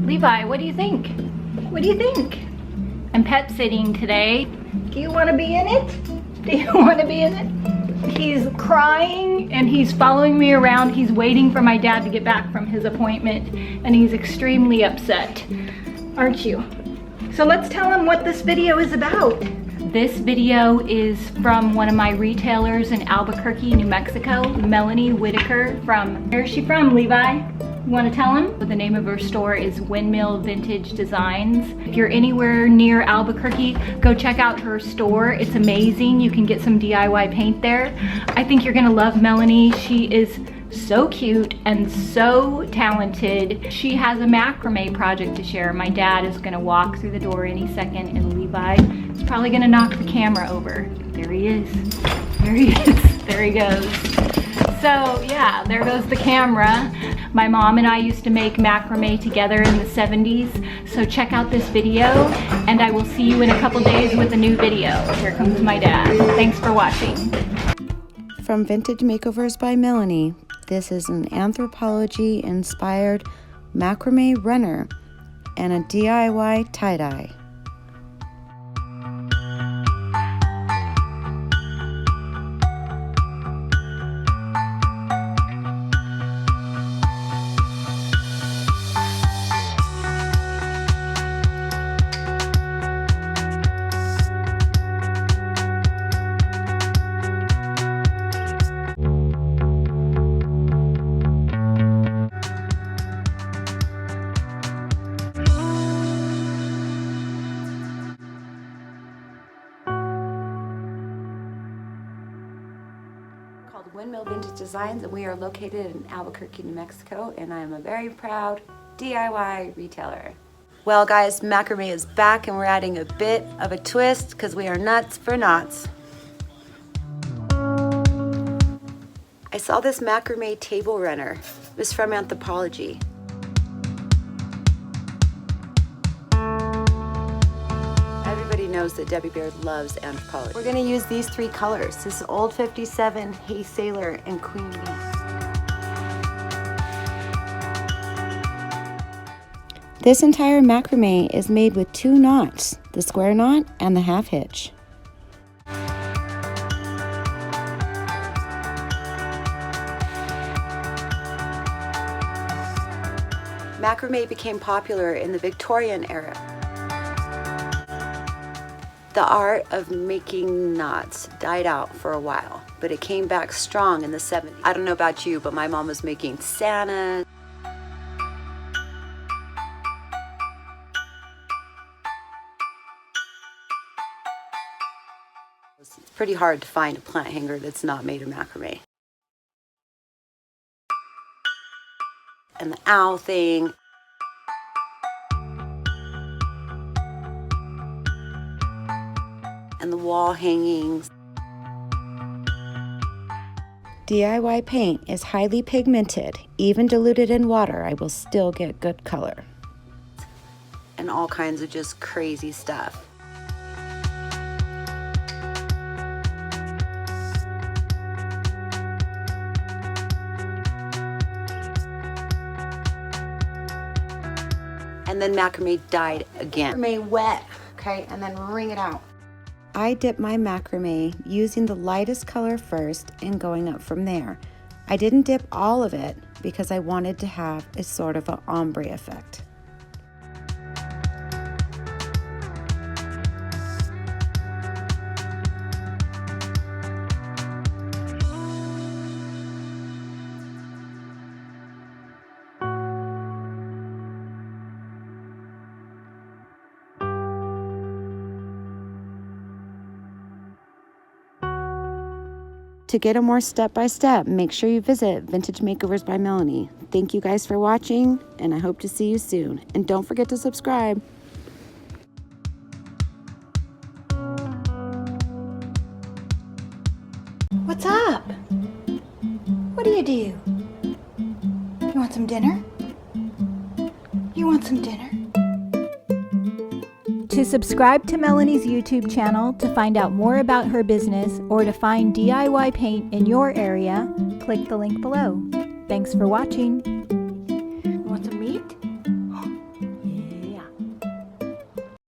Levi, what do you think? What do you think? I'm pet sitting today. Do you want to be in it? Do you want to be in it? He's crying and he's following me around. He's waiting for my dad to get back from his appointment and he's extremely upset, aren't you? So let's tell him what this video is about. This video is from one of my retailers in Albuquerque, New Mexico, Melanie Whitaker from, where is she from, Levi? You want to tell him? The name of her store is Windmill Vintage Designs. If you're anywhere near Albuquerque, go check out her store. It's amazing. You can get some DIY paint there. I think you're gonna love Melanie. She is so cute and so talented. She has a macrame project to share. My dad is gonna walk through the door any second and Levi is probably gonna knock the camera over. There he is. There he is. There he goes. So yeah, there goes the camera. My mom and I used to make macrame together in the 70s. So check out this video and I will see you in a couple days with a new video. Here comes my dad. Thanks for watching. From Vintage Makeovers by Melanie, this is an anthropology-inspired macrame runner and a DIY tie-dye. Called Windmill Vintage Designs, and we are located in Albuquerque, New Mexico, and I am a very proud DIY retailer. Well guys, macrame is back and we're adding a bit of a twist because we are nuts for knots. I saw this macrame table runner. It was from Anthropology. Knows that Debbie Baird loves Anthropology. We're going to use these three colors. This is Old 57, Hey Sailor, and Queen Bee. This entire macrame is made with two knots, the square knot and the half hitch. Macrame became popular in the Victorian era. The art of making knots died out for a while, but it came back strong in the 70s. I don't know about you, but my mom was making Santa. It's pretty hard to find a plant hanger that's not made of macrame. And the owl thing. And the wall hangings. DIY paint is highly pigmented. Even diluted in water, I will still get good color. And all kinds of just crazy stuff. And then macrame dyed again. Macrame wet, okay, and then wring it out. I dip my macrame using the lightest color first and going up from there. I didn't dip all of it because I wanted to have a sort of an ombre effect. To get a more step-by-step, make sure you visit Vintage Makeovers by Melanie. Thank you guys for watching, and I hope to see you soon. And don't forget to subscribe. What's up? What do? You want some dinner? You want some dinner? To subscribe to Melanie's YouTube channel to find out more about her business or to find DIY paint in your area, click the link below. Thanks for watching.